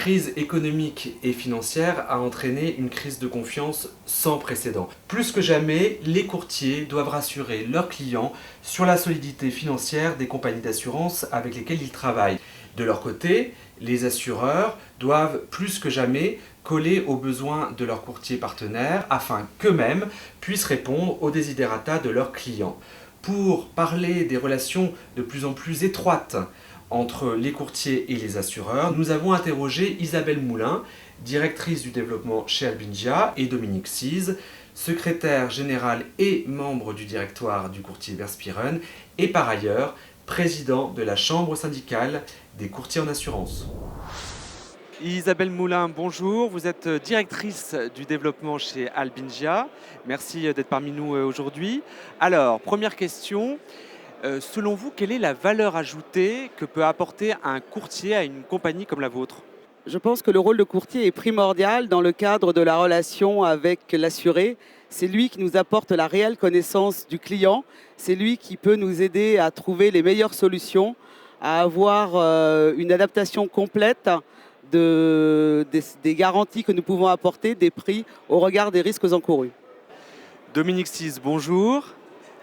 crise économique et financière a entraîné une crise de confiance sans précédent. Plus que jamais, les courtiers doivent rassurer leurs clients sur la solidité financière des compagnies d'assurance avec lesquelles ils travaillent. De leur côté, les assureurs doivent plus que jamais coller aux besoins de leurs courtiers partenaires afin qu'eux-mêmes puissent répondre aux desiderata de leurs clients. Pour parler des relations de plus en plus étroites entre les courtiers et les assureurs, nous avons interrogé Isabelle Moulin, directrice du développement chez Albingia, et Dominique Cise, secrétaire général et membre du directoire du courtier Verspieren, et par ailleurs président de la chambre syndicale des courtiers en assurance. Isabelle Moulin, bonjour. Vous êtes directrice du développement chez Albingia. Merci d'être parmi nous aujourd'hui. Alors, première question. Selon vous, quelle est la valeur ajoutée que peut apporter un courtier à une compagnie comme la vôtre ? Je pense que le rôle de courtier est primordial dans le cadre de la relation avec l'assuré. C'est lui qui nous apporte la réelle connaissance du client. C'est lui qui peut nous aider à trouver les meilleures solutions, à avoir une adaptation complète des garanties que nous pouvons apporter, des prix au regard des risques encourus. Dominique Cise, bonjour.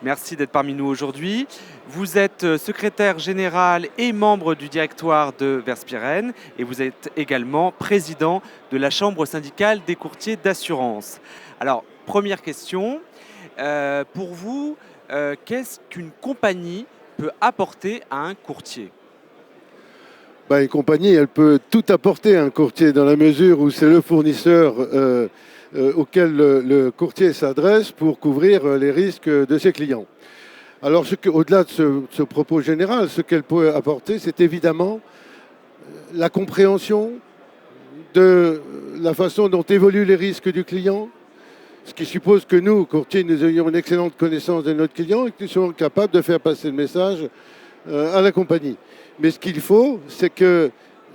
Merci d'être parmi nous aujourd'hui. Vous êtes secrétaire général et membre du directoire de Verspieren et vous êtes également président de la chambre syndicale des courtiers d'assurance. Alors, première question, pour vous, qu'est-ce qu'une compagnie peut apporter à un courtier ? Une compagnie, elle peut tout apporter à un courtier dans la mesure où c'est le fournisseur auquel le courtier s'adresse pour couvrir les risques de ses clients. Alors, au-delà de ce propos général, ce qu'elle peut apporter, c'est évidemment la compréhension de la façon dont évoluent les risques du client, ce qui suppose que nous, courtiers, nous ayons une excellente connaissance de notre client et que nous soyons capables de faire passer le message à la compagnie. Mais ce qu'il faut, c'est que,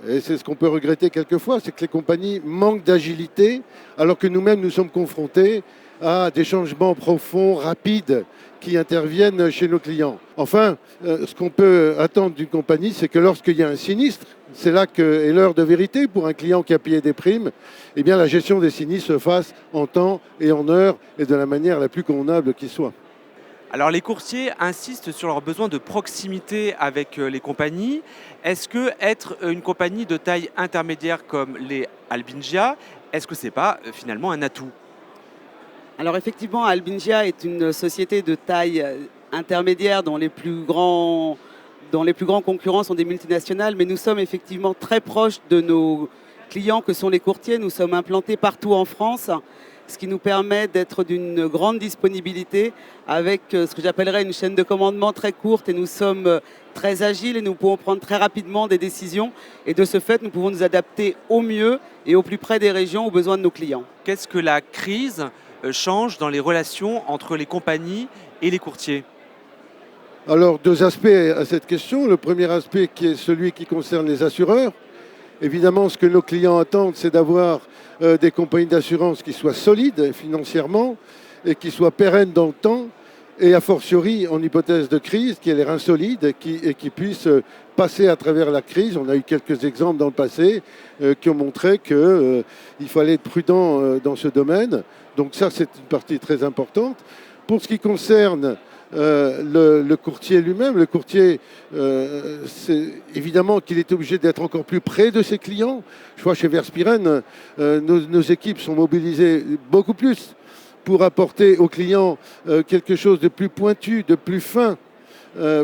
et c'est ce qu'on peut regretter quelquefois, c'est que les compagnies manquent d'agilité, alors que nous-mêmes, nous sommes confrontés à des changements profonds, rapides, qui interviennent chez nos clients. Enfin, ce qu'on peut attendre d'une compagnie, c'est que lorsqu'il y a un sinistre, c'est là qu'est l'heure de vérité pour un client qui a payé des primes, eh bien la gestion des sinistres se fasse en temps et en heure et de la manière la plus convenable qui soit. Alors les courtiers insistent sur leur besoin de proximité avec les compagnies. Est-ce que être une compagnie de taille intermédiaire comme les Albingia, est-ce que ce n'est pas finalement un atout ? Alors effectivement, Albingia est une société de taille intermédiaire dont les plus grands concurrents sont des multinationales, mais nous sommes effectivement très proches de nos clients que sont les courtiers. Nous sommes implantés partout en France, ce qui nous permet d'être d'une grande disponibilité avec ce que j'appellerais une chaîne de commandement très courte, et nous sommes très agiles et nous pouvons prendre très rapidement des décisions, et de ce fait nous pouvons nous adapter au mieux et au plus près des régions aux besoins de nos clients. Qu'est-ce que la crise change dans les relations entre les compagnies et les courtiers ? Alors, deux aspects à cette question. Le premier aspect qui est celui qui concerne les assureurs. Évidemment, ce que nos clients attendent, c'est d'avoir des compagnies d'assurance qui soient solides financièrement et qui soient pérennes dans le temps, et a fortiori en hypothèse de crise, qui ait l'air insolide et qui puissent passer à travers la crise. On a eu quelques exemples dans le passé qui ont montré qu'il fallait être prudent dans ce domaine. Donc ça, c'est une partie très importante. Pour ce qui concerne le courtier lui-même, le courtier, c'est évidemment qu'il est obligé d'être encore plus près de ses clients. Je vois chez Verspieren, nos équipes sont mobilisées beaucoup plus pour apporter aux clients quelque chose de plus pointu, de plus fin.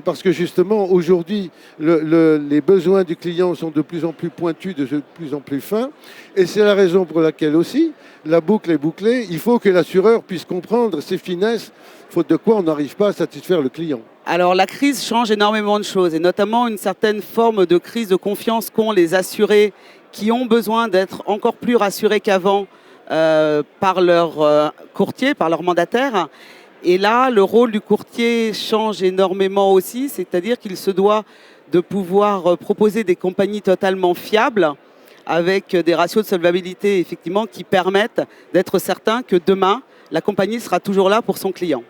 Parce que justement, aujourd'hui, les besoins du client sont de plus en plus pointus, de plus en plus fins. Et c'est la raison pour laquelle aussi, la boucle est bouclée. Il faut que l'assureur puisse comprendre ces finesses, faute de quoi on n'arrive pas à satisfaire le client. Alors la crise change énormément de choses, et notamment une certaine forme de crise de confiance qu'ont les assurés, qui ont besoin d'être encore plus rassurés qu'avant par leur courtier, par leur mandataire. Et là, le rôle du courtier change énormément aussi, c'est-à-dire qu'il se doit de pouvoir proposer des compagnies totalement fiables, avec des ratios de solvabilité effectivement qui permettent d'être certain que demain, la compagnie sera toujours là pour son client.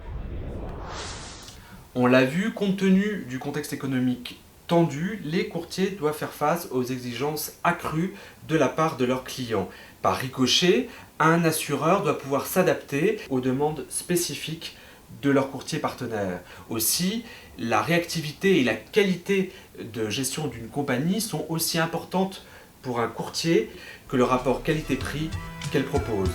On l'a vu, compte tenu du contexte économique tendue, les courtiers doivent faire face aux exigences accrues de la part de leurs clients. Par ricochet, un assureur doit pouvoir s'adapter aux demandes spécifiques de leurs courtiers partenaires. Aussi, la réactivité et la qualité de gestion d'une compagnie sont aussi importantes pour un courtier que le rapport qualité-prix qu'elle propose.